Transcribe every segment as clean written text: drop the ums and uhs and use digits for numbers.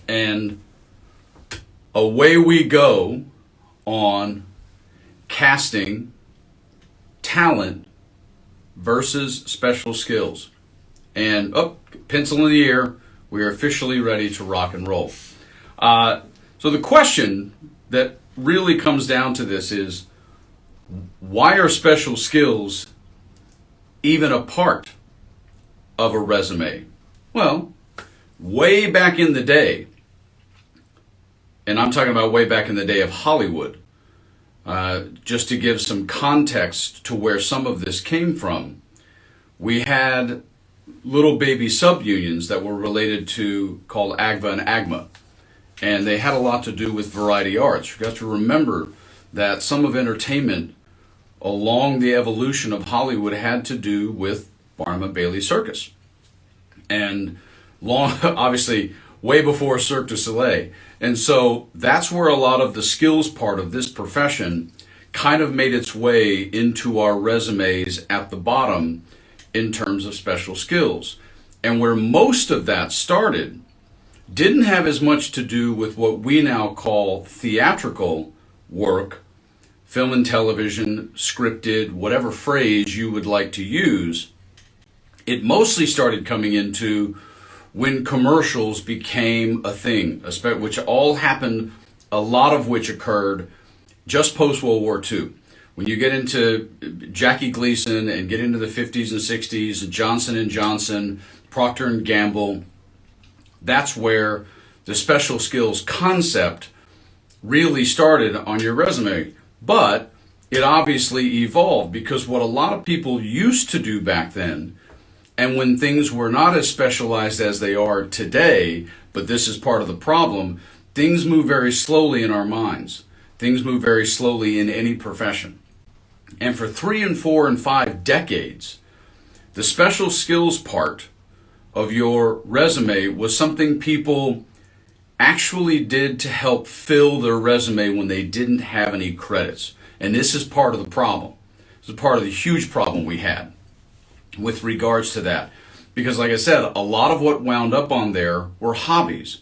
And away we go on casting talent versus special skills. And pencil in the air, we are officially ready to rock and roll. So the question that really comes down to this is, why are special skills even a part of a resume? Well, way back in the day, and I'm talking about way back in the day of Hollywood, just to give some context to where some of this came from, we had little baby sub-unions that were related to, called AGVA and AGMA. And they had a lot to do with variety arts. You've got to remember that some of entertainment along the evolution of Hollywood had to do with Barnum and Bailey Circus. And obviously, way before Cirque du Soleil. And so that's where a lot of the skills part of this profession kind of made its way into our resumes at the bottom in terms of special skills. And where most of that started didn't have as much to do with what we now call theatrical work, film and television, scripted, whatever phrase you would like to use. It mostly started coming into when commercials became a thing, which all happened, a lot of which occurred just post-World War II. When you get into Jackie Gleason and get into the 50s and 60s, Johnson & Johnson, Procter & Gamble, that's where the special skills concept really started on your resume. But it obviously evolved, because what a lot of people used to do back then, and when things were not as specialized as they are today, but this is part of the problem, things move very slowly in our minds. Things move very slowly in any profession. And for 3 and 4 and 5 decades, the special skills part of your resume was something people actually did to help fill their resume when they didn't have any credits. And this is part of the problem. This is part of the huge problem we had with regards to that. Because like I said, a lot of what wound up on there were hobbies.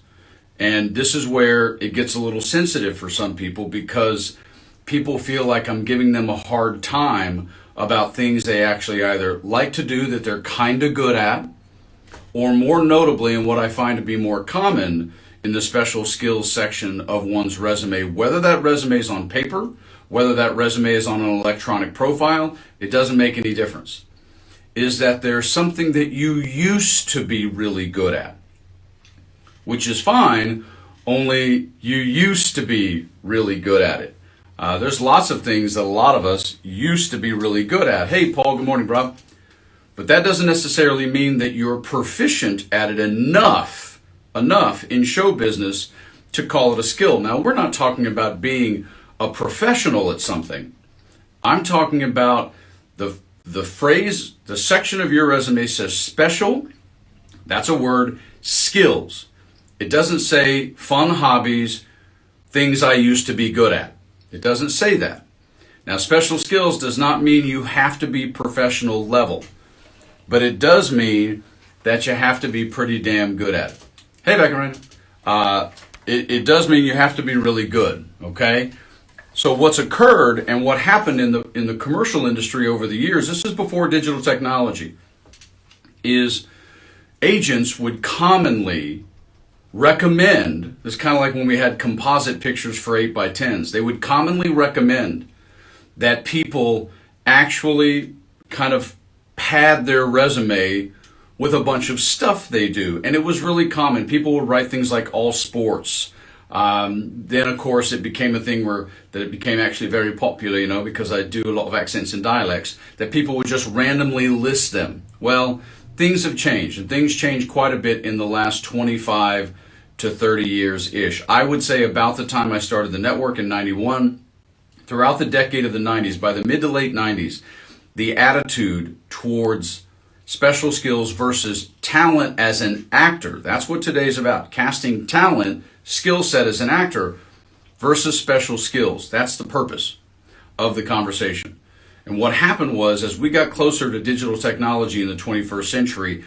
And this is where it gets a little sensitive for some people, because people feel like I'm giving them a hard time about things they actually either like to do that they're kind of good at, or more notably, and what I find to be more common in the special skills section of one's resume, whether that resume is on paper, whether that resume is on an electronic profile, it doesn't make any difference, is that there's something that you used to be really good at, which is fine, only you used to be really good at it. There's lots of things that a lot of us used to be really good at. Hey, Paul, good morning, bro. But that doesn't necessarily mean that you're proficient at it enough in show business to call it a skill. Now, we're not talking about being a professional at something. I'm talking about the phrase, the section of your resume says special, that's a word, skills. It doesn't say fun hobbies, things I used to be good at. It doesn't say that. Now, special skills does not mean you have to be professional level, but it does mean that you have to be pretty damn good at it. Hey, Becca, right? It does mean you have to be really good, okay? So what's occurred and what happened in the commercial industry over the years, this is before digital technology, is agents would commonly recommend, it's kind of like when we had composite pictures for 8x10s, they would commonly recommend that people actually kind of pad their resume with a bunch of stuff they do. And it was really common. People would write things like all sports. Then, of course, it became a thing that it became actually very popular, because I do a lot of accents and dialects, that people would just randomly list them. Well, things have changed, and things changed quite a bit in the last 25 to 30 years-ish. I would say about the time I started the network in 91, throughout the decade of the 90s, by the mid to late 90s, the attitude towards special skills versus talent as an actor, that's what today's about, casting talent, skill set as an actor versus special skills. That's the purpose of the conversation. And what happened was, as we got closer to digital technology in the 21st century,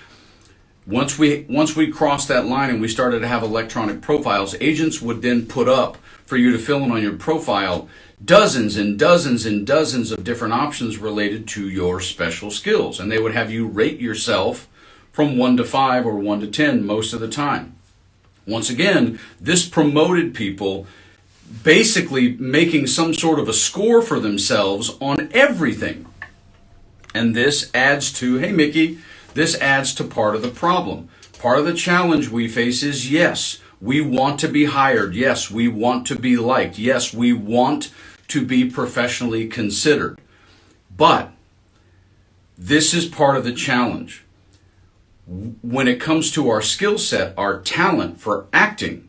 Once we crossed that line and we started to have electronic profiles, agents would then put up for you to fill in on your profile dozens and dozens and dozens of different options related to your special skills. And they would have you rate yourself from 1 to 5 or 1 to 10 most of the time. Once again, this promoted people basically making some sort of a score for themselves on everything. And this adds to, hey Mickey, this adds to part of the problem. Part of the challenge we face is, yes, we want to be hired. Yes, we want to be liked. Yes, we want to be professionally considered. But this is part of the challenge. When it comes to our skill set, our talent for acting,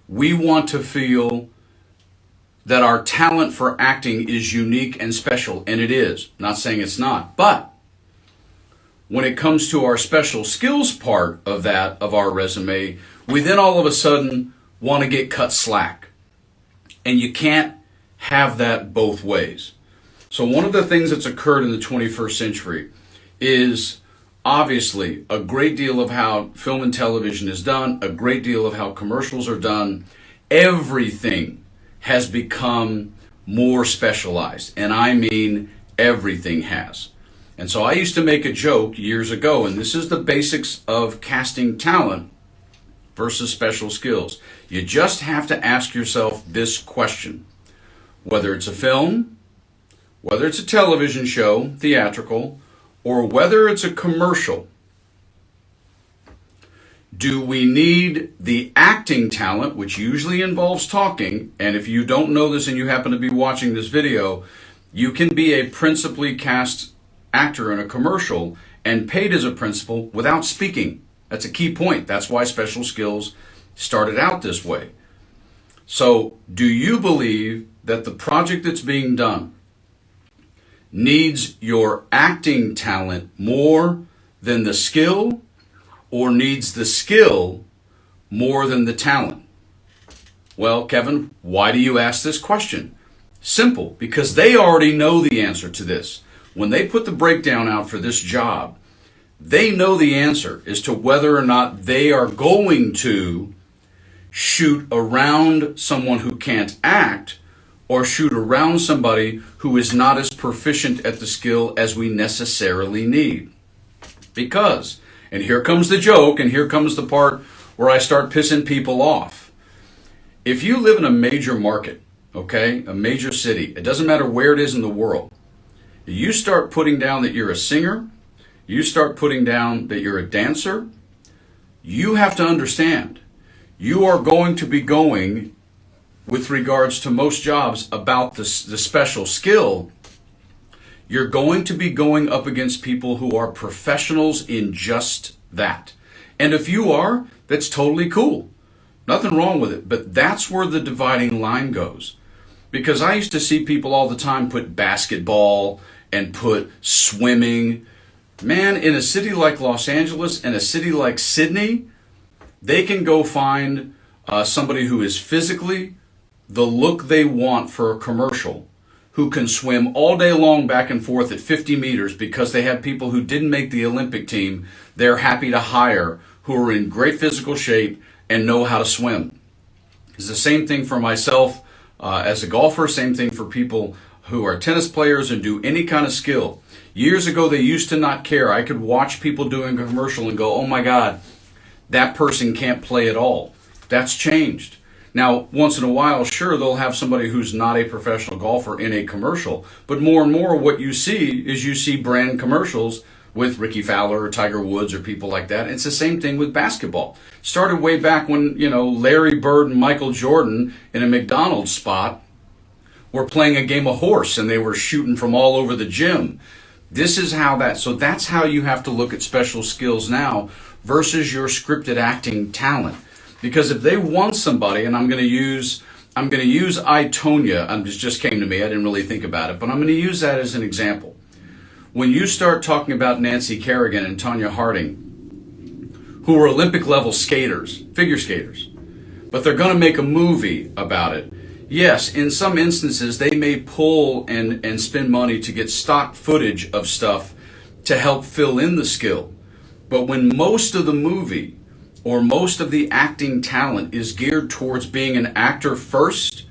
we want to feel that our talent for acting is unique and special, and it is. Not saying it's not, but when it comes to our special skills part of that, of our resume, we then all of a sudden want to get cut slack. And you can't have that both ways. So one of the things that's occurred in the 21st century is obviously a great deal of how film and television is done, a great deal of how commercials are done. Everything has become more specialized. And I mean everything has. And so I used to make a joke years ago, and this is the basics of casting talent versus special skills. You just have to ask yourself this question. Whether it's a film, whether it's a television show, theatrical, or whether it's a commercial, do we need the acting talent, which usually involves talking? And if you don't know this and you happen to be watching this video, you can be a principally cast actor in a commercial and paid as a principal without speaking. That's a key point. That's why special skills started out this way. So, do you believe that the project that's being done needs your acting talent more than the skill, or needs the skill more than the talent? Well, Kevin, why do you ask this question? Simple, because they already know the answer to this. When they put the breakdown out for this job, they know the answer as to whether or not they are going to shoot around someone who can't act or shoot around somebody who is not as proficient at the skill as we necessarily need. Because, and here comes the joke, and here comes the part where I start pissing people off. If you live in a major market, okay, a major city, it doesn't matter where it is in the world, you start putting down that you're a singer, you start putting down that you're a dancer, you have to understand, you are going to be going, with regards to most jobs, about the special skill. You're going to be going up against people who are professionals in just that. And if you are, that's totally cool. Nothing wrong with it. But that's where the dividing line goes. Because I used to see people all the time put basketball and put swimming. Man, in a city like Los Angeles and a city like Sydney, they can go find somebody who is physically the look they want for a commercial, who can swim all day long back and forth at 50 meters because they have people who didn't make the Olympic team they're happy to hire who are in great physical shape and know how to swim. It's the same thing for myself as a golfer, same thing for people who are tennis players and do any kind of skill. Years ago, they used to not care. I could watch people doing a commercial and go, oh my God, that person can't play at all. That's changed. Now, once in a while, sure, they'll have somebody who's not a professional golfer in a commercial. But more and more what you see is you see brand commercials with Ricky Fowler or Tiger Woods or people like that. It's the same thing with basketball. Started way back when, Larry Bird and Michael Jordan in a McDonald's spot were playing a game of horse and they were shooting from all over the gym. This is how so that's how you have to look at special skills now versus your scripted acting talent. Because if they want somebody, and I'm going to use I, Tonya, it just came to me, I didn't really think about it, but I'm going to use that as an example. When you start talking about Nancy Kerrigan and Tonya Harding, who are Olympic level skaters, figure skaters, but they're going to make a movie about it. Yes, in some instances, they may pull and spend money to get stock footage of stuff to help fill in the skill. But when most of the movie or most of the acting talent is geared towards being an actor first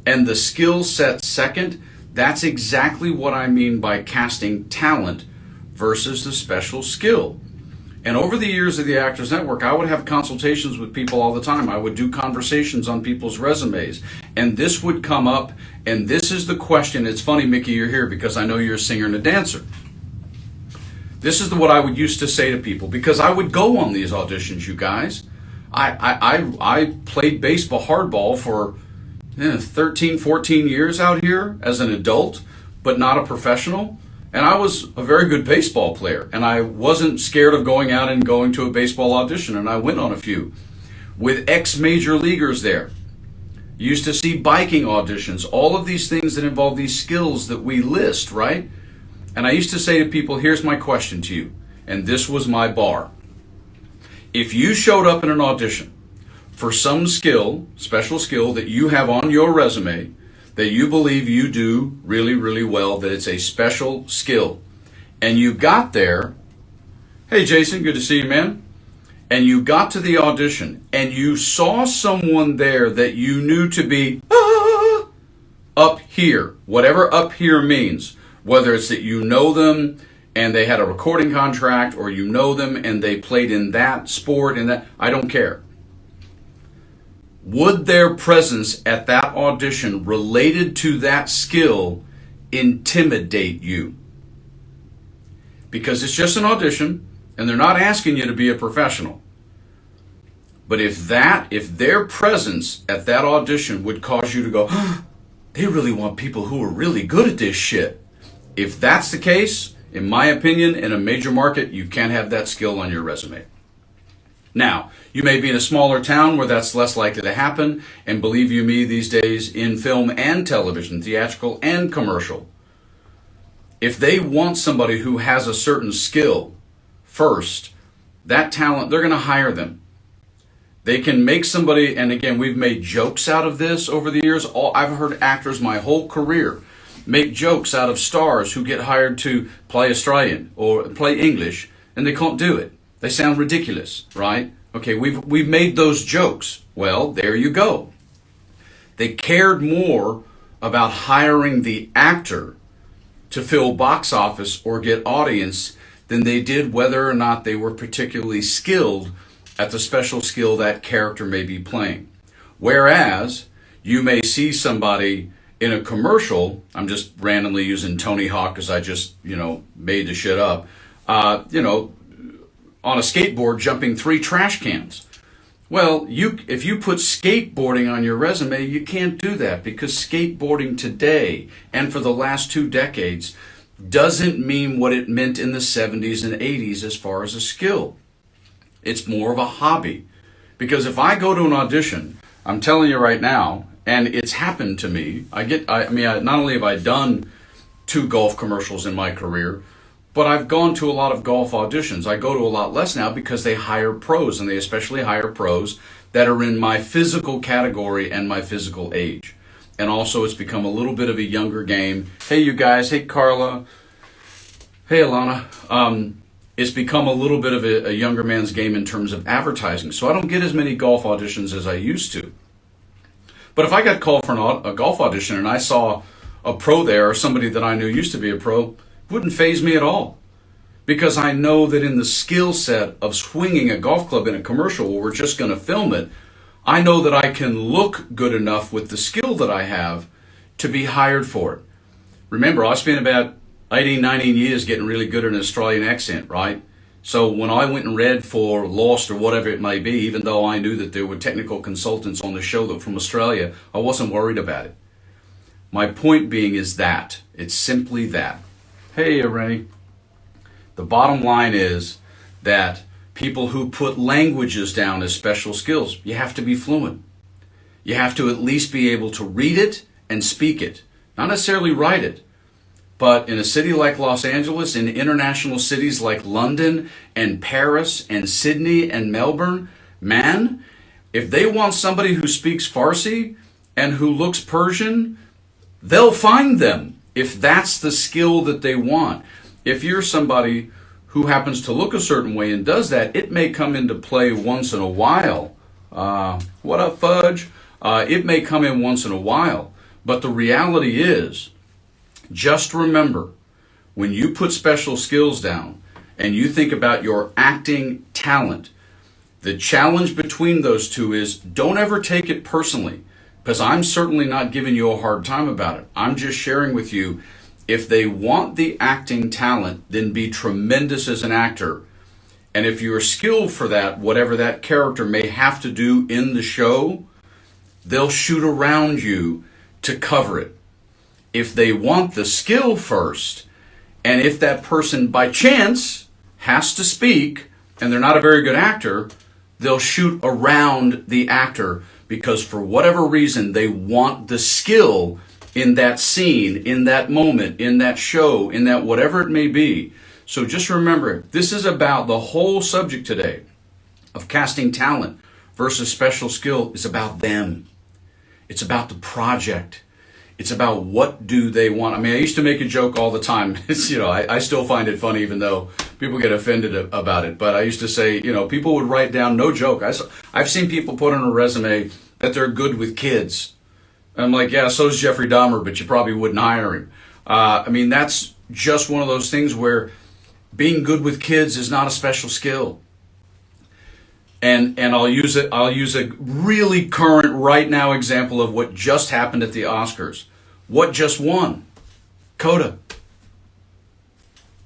and the skill set second, that's exactly what I mean by casting talent versus the special skill. And over the years of the Actors Network, I would have consultations with people all the time. I would do conversations on people's resumes. And this would come up, and this is the question. It's funny, Mickey, you're here because I know you're a singer and a dancer. This is what I would used to say to people, because I would go on these auditions, you guys. I played baseball, hardball for 13, 14 years out here as an adult, but not a professional. And I was a very good baseball player, and I wasn't scared of going out and going to a baseball audition, and I went on a few with ex-major leaguers there. You used to see biking auditions, all of these things that involve these skills that we list, right? And I used to say to people, here's my question to you, and this was my bar. If you showed up in an audition for some skill, special skill that you have on your resume, that you believe you do really, really well, that it's a special skill, and you got there, hey Jason, good to see you, man, and you got to the audition, and you saw someone there that you knew to be up here, whatever up here means, whether it's that you know them and they had a recording contract, or you know them and they played in that sport and that, I don't care. Would their presence at that audition related to that skill intimidate you? Because it's just an audition and they're not asking you to be a professional. But if their presence at that audition would cause you to go, they really want people who are really good at this shit. If that's the case, in my opinion, in a major market, you can't have that skill on your resume. Now, you may be in a smaller town where that's less likely to happen, and believe you me, these days in film and television, theatrical and commercial, if they want somebody who has a certain skill first, that talent, they're going to hire them. They can make somebody, and again, we've made jokes out of this over the years. I've heard actors my whole career make jokes out of stars who get hired to play Australian or play English, and they can't do it. They sound ridiculous, right? Okay, we've made those jokes. Well, there you go. They cared more about hiring the actor to fill box office or get audience than they did whether or not they were particularly skilled at the special skill that character may be playing. Whereas you may see somebody in a commercial, I'm just randomly using Tony Hawk because I just, made the shit up, on a skateboard jumping 3 trash cans. Well, if you put skateboarding on your resume, you can't do that, because skateboarding today and for the last 2 decades doesn't mean what it meant in the 70s and 80s as far as a skill. It's more of a hobby. Because if I go to an audition, I'm telling you right now, and it's happened to me, not only have I done 2 golf commercials in my career, but I've gone to a lot of golf auditions. I go to a lot less now because they hire pros, and they especially hire pros that are in my physical category and my physical age. And also it's become a little bit of a younger game. Hey, you guys. Hey, Carla. Hey, Alana. It's become a little bit of a younger man's game in terms of advertising. So I don't get as many golf auditions as I used to. But if I got called for a golf audition and I saw a pro there, or somebody that I knew used to be a pro, wouldn't faze me at all, because I know that in the skill set of swinging a golf club in a commercial where we're just going to film it, I know that I can look good enough with the skill that I have to be hired for it. Remember, I spent about 18, 19 years getting really good at an Australian accent, right? So when I went and read for Lost or whatever it may be, even though I knew that there were technical consultants on the show that were from Australia, I wasn't worried about it. My point being is that it's simply that. Hey, Rennie. The bottom line is that people who put languages down as special skills, you have to be fluent. You have to at least be able to read it and speak it. Not necessarily write it. But in a city like Los Angeles, in international cities like London and Paris and Sydney and Melbourne, man, if they want somebody who speaks Farsi and who looks Persian, they'll find them if that's the skill that they want. If you're somebody who happens to look a certain way and does that, it may come into play once in a while. What up, Fudge? It may come in once in a while. But the reality is, just remember, when you put special skills down and you think about your acting talent, the challenge between those two is don't ever take it personally, because I'm certainly not giving you a hard time about it. I'm just sharing with you, if they want the acting talent, then be tremendous as an actor. And if you're skilled for that, whatever that character may have to do in the show, they'll shoot around you to cover it. If they want the skill first, and if that person by chance has to speak and they're not a very good actor, they'll shoot around the actor because for whatever reason they want the skill in that scene, in that moment, in that show, in that whatever it may be. So just remember, this is about the whole subject today of casting talent versus special skill is about them. It's about the project. It's about what do they want. I mean, I used to make a joke all the time. It's, I still find it funny, even though people get offended about it. But I used to say, people would write down, no joke. I've seen people put on a resume that they're good with kids. I'm like, yeah, so's Jeffrey Dahmer, but you probably wouldn't hire him. That's just one of those things where being good with kids is not a special skill. And I'll use a really current right now example of what just happened at the Oscars. What just won? Coda.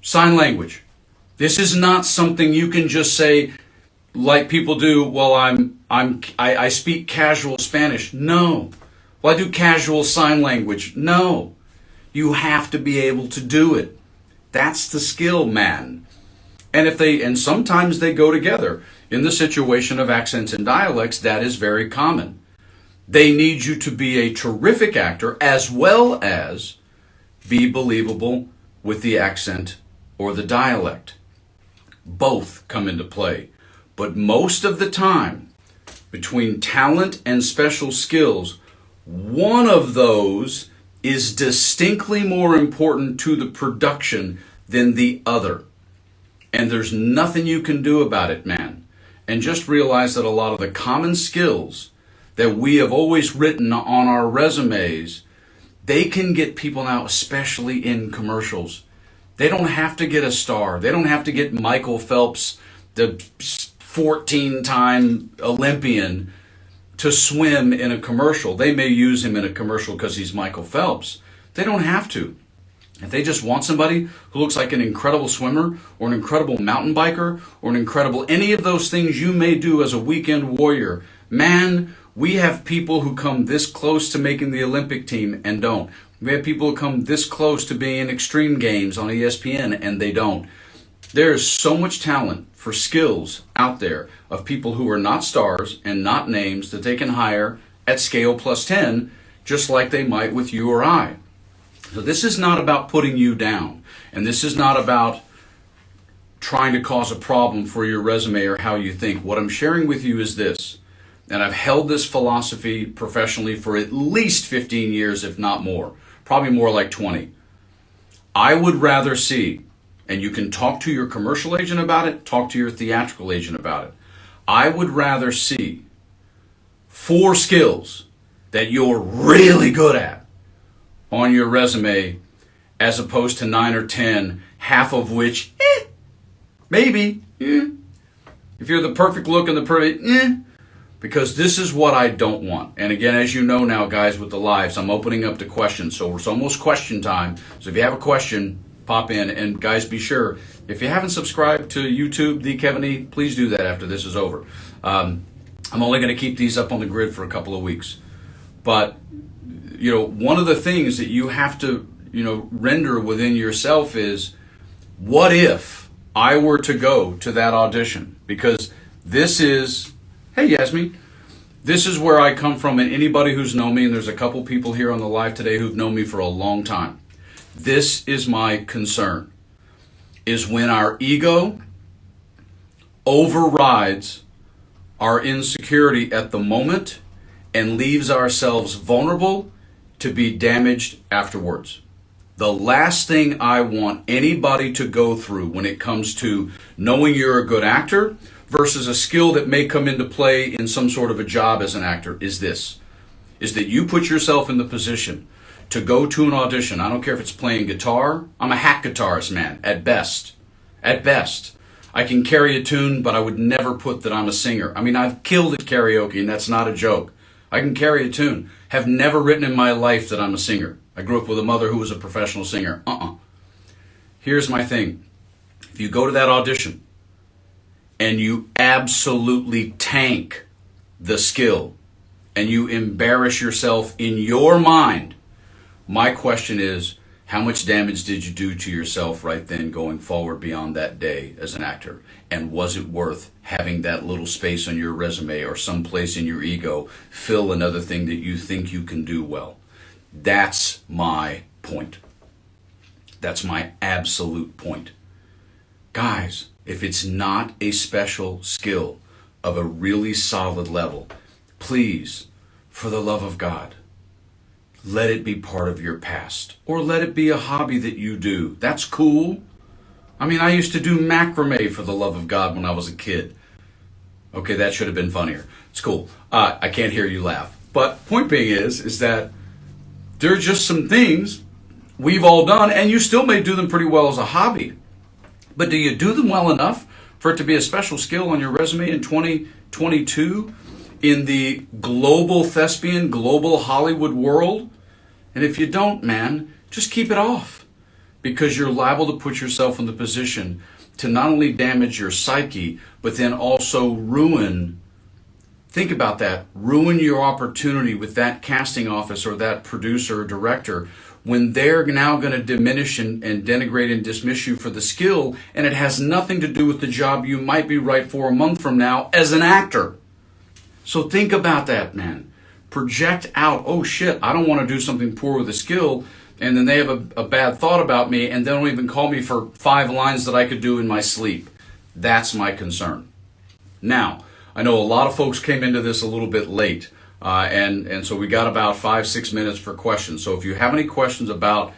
Sign language. This is not something you can just say like people do, well, I speak casual Spanish. No. Well, I do casual sign language. No. You have to be able to do it. That's the skill, man. And sometimes they go together. In the situation of accents and dialects, that is very common. They need you to be a terrific actor as well as be believable with the accent or the dialect. Both come into play. But most of the time, between talent and special skills, one of those is distinctly more important to the production than the other. And there's nothing you can do about it, man. And just realize that a lot of the common skills that we have always written on our resumes, they can get people now, especially in commercials. They don't have to get a star. They don't have to get Michael Phelps, the 14-time Olympian, to swim in a commercial. They may use him in a commercial because he's Michael Phelps. They don't have to. If they just want somebody who looks like an incredible swimmer or an incredible mountain biker or an incredible any of those things you may do as a weekend warrior, man, we have people who come this close to making the Olympic team and don't. We have people who come this close to being in Extreme Games on ESPN and they don't. There is so much talent for skills out there of people who are not stars and not names that they can hire at scale plus 10, just like they might with you or I. So this is not about putting you down, and this is not about trying to cause a problem for your resume or how you think. What I'm sharing with you is this, and I've held this philosophy professionally for at least 15 years, if not more, probably more like 20. I would rather see, and you can talk to your commercial agent about it, talk to your theatrical agent about it. I would rather see 4 skills that you're really good at on your resume as opposed to 9 or 10, half of which, maybe, if you're the perfect look and the perfect, because this is what I don't want. And again, as you know now, guys, with the lives, I'm opening up to questions, so it's almost question time. So if you have a question, pop in, and guys, be sure, if you haven't subscribed to YouTube, The Kevin E, please do that after this is over. I'm only going to keep these up on the grid for a couple of weeks. But one of the things that you have to, render within yourself is, what if I were to go to that audition? Because this is, hey Yasmin, this is where I come from, and anybody who's known me, and there's a couple people here on the live today who've known me for a long time. This is my concern, is when our ego overrides our insecurity at the moment and leaves ourselves vulnerable to be damaged afterwards. The last thing I want anybody to go through when it comes to knowing you're a good actor versus a skill that may come into play in some sort of a job as an actor is this, is that you put yourself in the position to go to an audition. I don't care if it's playing guitar. I'm a hack guitarist, man, at best. At best. I can carry a tune, but I would never put that I'm a singer. I mean, I've killed at karaoke, and that's not a joke. I can carry a tune. Have never written in my life that I'm a singer. I grew up with a mother who was a professional singer. Here's my thing. If you go to that audition and you absolutely tank the skill and you embarrass yourself in your mind, my question is, how much damage did you do to yourself right then going forward beyond that day as an actor? And was it worth having that little space on your resume or someplace in your ego fill another thing that you think you can do well? That's my point. That's my absolute point. Guys, if it's not a special skill of a really solid level, please, for the love of God, let it be part of your past, or let it be a hobby that you do. That's cool. I mean, I used to do macrame, for the love of God, when I was a kid. Okay, that should have been funnier. It's cool. I can't hear you laugh. But point being is that there are just some things we've all done, and you still may do them pretty well as a hobby. But do you do them well enough for it to be a special skill on your resume in 2022 in the global thespian, global Hollywood world? And if you don't, man, just keep it off, because you're liable to put yourself in the position to not only damage your psyche, but then also ruin, think about that, ruin your opportunity with that casting office or that producer or director when they're now going to diminish and denigrate and dismiss you for the skill, and it has nothing to do with the job you might be right for a month from now as an actor. So think about that, man. Project out, oh shit, I don't want to do something poor with a skill, and then they have a bad thought about me, and they don't even call me for 5 lines that I could do in my sleep. That's my concern. Now, I know a lot of folks came into this a little bit late, and so we got about 5-6 minutes for questions. So if you have any questions about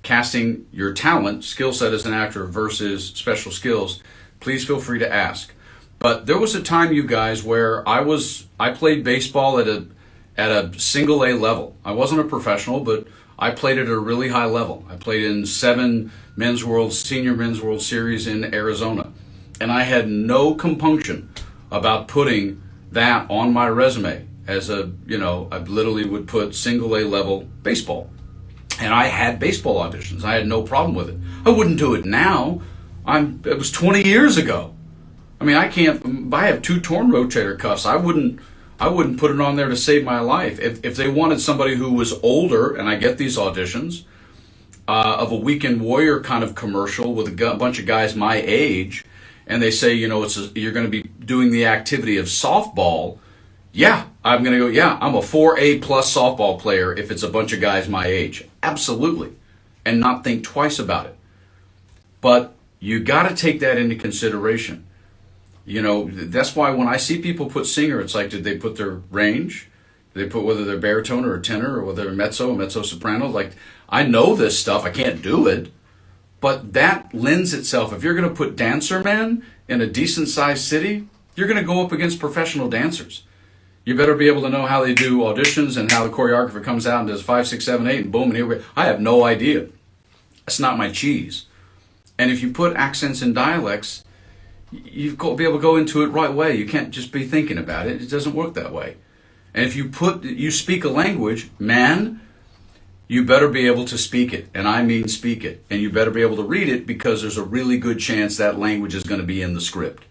casting your talent, skill set as an actor versus special skills, please feel free to ask. But there was a time, you guys, where I played baseball at a single A level. I wasn't a professional, but I played at a really high level. I played in 7 senior men's World Series in Arizona. And I had no compunction about putting that on my resume as I literally would put single A level baseball. And I had baseball auditions. I had no problem with it. I wouldn't do it now. It was 20 years ago. I mean, I have 2 torn rotator cuffs. I wouldn't put it on there to save my life. If they wanted somebody who was older, and I get these auditions, of a Weekend Warrior kind of commercial with a bunch of guys my age, and they say, you're going to be doing the activity of softball, yeah, I'm going to go, yeah, I'm a 4A plus softball player if it's a bunch of guys my age. Absolutely. And not think twice about it. But you got to take that into consideration. That's why when I see people put singer, it's like, did they put their range? Did they put whether they're baritone or a tenor or whether they're mezzo soprano? Like, I know this stuff. I can't do it. But that lends itself. If you're going to put dancer, man, in a decent sized city, you're going to go up against professional dancers. You better be able to know how they do auditions and how the choreographer comes out and does 5, 6, 7, 8, and boom, and here we go. I have no idea. That's not my cheese. And if you put accents and dialects, you've got to be able to go into it right away. You can't just be thinking about it. It doesn't work that way. And if you speak a language, man, you better be able to speak it. And I mean speak it. And you better be able to read it, because there's a really good chance that language is going to be in the script.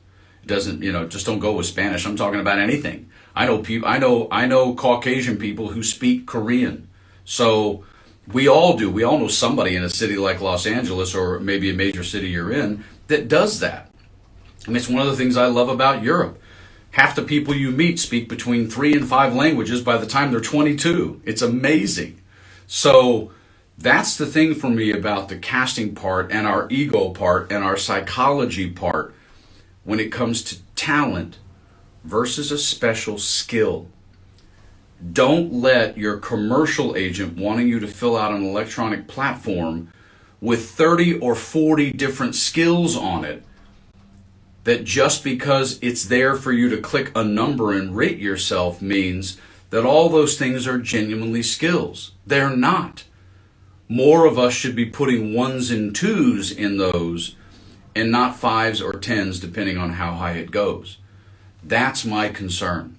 It doesn't, just don't go with Spanish. I'm talking about anything. I know Caucasian people who speak Korean. So we all do. We all know somebody in a city like Los Angeles, or maybe a major city you're in, that does that. And it's one of the things I love about Europe. Half the people you meet speak between 3 and 5 languages by the time they're 22. It's amazing. So that's the thing for me about the casting part and our ego part and our psychology part when it comes to talent versus a special skill. Don't let your commercial agent wanting you to fill out an electronic platform with 30 or 40 different skills on it, that just because it's there for you to click a number and rate yourself means that all those things are genuinely skills. They're not. More of us should be putting 1s and 2s in those and not 5s or 10s depending on how high it goes. That's my concern.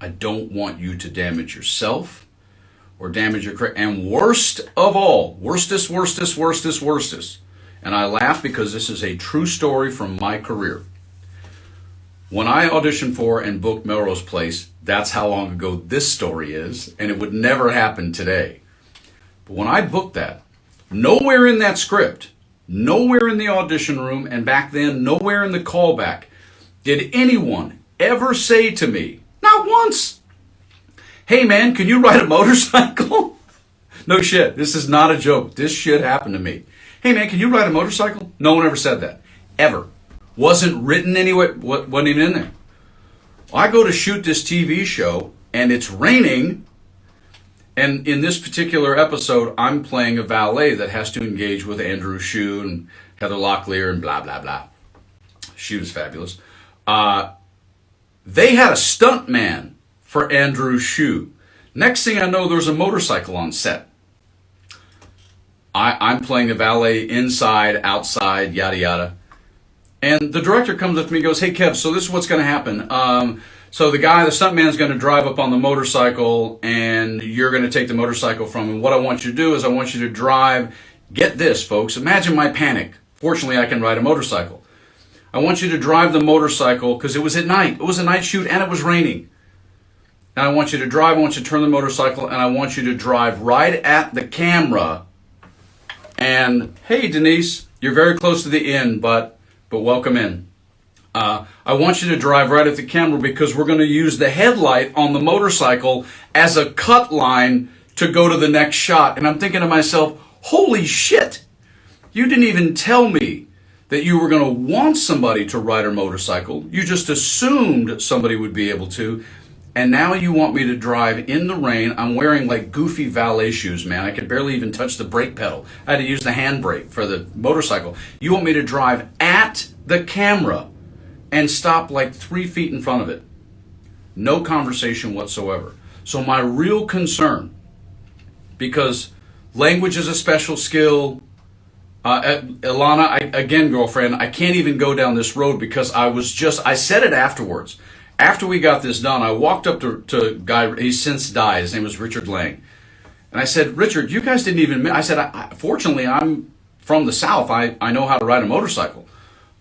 I don't want you to damage yourself or damage your career. And worst of all, worstest, and I laugh because this is a true story from my career. When I auditioned for and booked Melrose Place, that's how long ago this story is, and it would never happen today. But when I booked that, nowhere in that script, nowhere in the audition room, and back then, nowhere in the callback, did anyone ever say to me, not once, "Hey man, can you ride a motorcycle?" No shit, this is not a joke. This shit happened to me. "Hey man, can you ride a motorcycle?" No one ever said that. Ever. Wasn't written anywhere, wasn't even in there. I go to shoot this TV show, and it's raining, and in this particular episode, I'm playing a valet that has to engage with Andrew Shue and Heather Locklear and blah, blah, blah. She was fabulous. They had a stunt man for Andrew Shue. Next thing I know, there's a motorcycle on set. I'm playing a valet inside, outside, yada, yada. And the director comes up to me and goes, "Hey, Kev, so this is what's going to happen. So the stuntman's going to drive up on the motorcycle, and you're going to take the motorcycle from him. What I want you to do is I want you to drive, get this, folks, imagine my panic. Fortunately, I can ride a motorcycle. I want you to drive the motorcycle, because it was at night. It was a night shoot, and it was raining. And I want you to drive, I want you to turn the motorcycle, and I want you to drive right at the camera. And, hey, Denise, you're very close to the end, but welcome in. I want you to drive right at the camera because we're going to use the headlight on the motorcycle as a cut line to go to the next shot." And I'm thinking to myself, holy shit, you didn't even tell me that you were going to want somebody to ride a motorcycle. You just assumed somebody would be able to. And now you want me to drive in the rain. I'm wearing like goofy valet shoes, man. I could barely even touch the brake pedal. I had to use the handbrake for the motorcycle. You want me to drive at the camera and stop like 3 feet in front of it. No conversation whatsoever. So my real concern, because language is a special skill, Ilana, again, girlfriend, I can't even go down this road because I said it afterwards. After we got this done, I walked up to a guy, he's since died, his name was Richard Lang. And I said, "Richard, you guys didn't even," I said, "Fortunately, I'm from the South, I know how to ride a motorcycle."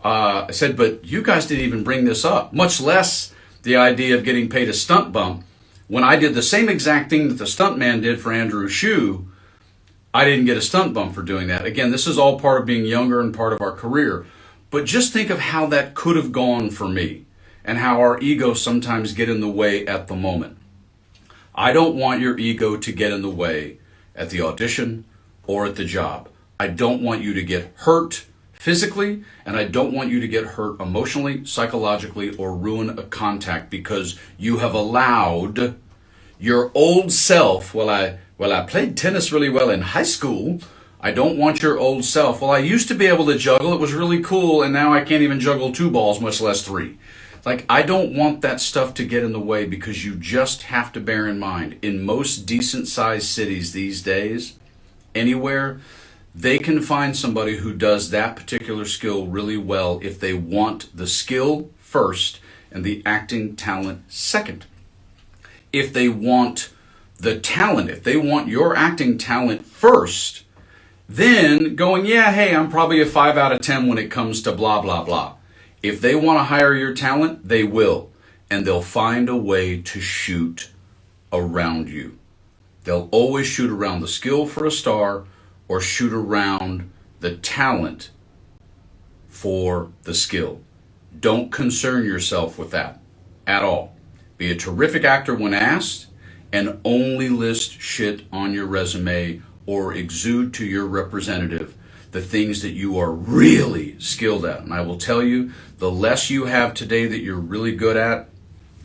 I said, "But you guys didn't even bring this up, much less the idea of getting paid a stunt bump. When I did the same exact thing that the stunt man did for Andrew Shue, I didn't get a stunt bump for doing that." Again, this is all part of being younger and part of our career. But just think of how that could have gone for me and how our egos sometimes get in the way at the moment. I don't want your ego to get in the way at the audition or at the job. I don't want you to get hurt physically, and I don't want you to get hurt emotionally, psychologically, or ruin a contact because you have allowed your old self, well, I played tennis really well in high school. I don't want your old self, "Well, I used to be able to juggle, it was really cool, and now I can't even juggle 2 balls, much less 3. Like, I don't want that stuff to get in the way because you just have to bear in mind, in most decent-sized cities these days, anywhere, they can find somebody who does that particular skill really well if they want the skill first and the acting talent second. If they want the talent, if they want your acting talent first, then going, "Yeah, hey, I'm probably a 5 out of 10 when it comes to blah, blah, blah." If they want to hire your talent, they will. And they'll find a way to shoot around you. They'll always shoot around the skill for a star or shoot around the talent for the skill. Don't concern yourself with that at all. Be a terrific actor when asked, and only list shit on your resume or exude to your representative the things that you are really skilled at. And I will tell you, the less you have today that you're really good at,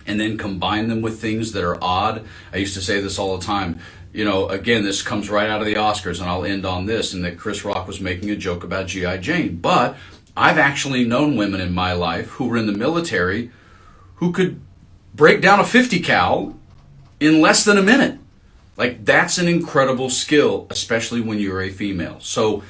and then combine them with things that are odd. I used to say this all the time. You know, again, this comes right out of the Oscars, and I'll end on this, and that Chris Rock was making a joke about G.I. Jane. But I've actually known women in my life who were in the military who could break down a 50 cal in less than a minute. Like, that's an incredible skill, especially when you're a female. So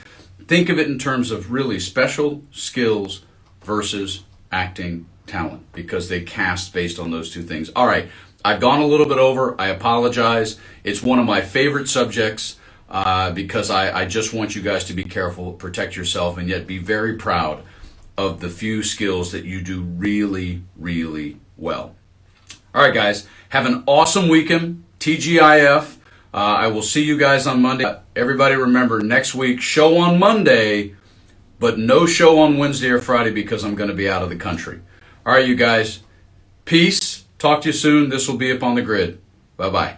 think of it in terms of really special skills versus acting talent, because they cast based on those two things. All right, I've gone a little bit over. I apologize. It's one of my favorite subjects because I just want you guys to be careful, protect yourself, and yet be very proud of the few skills that you do really, really well. All right, guys, have an awesome weekend. TGIF. I will see you guys on Monday. Everybody remember, next week, show on Monday, but no show on Wednesday or Friday because I'm going to be out of the country. All right, you guys. Peace. Talk to you soon. This will be up on the grid. Bye-bye.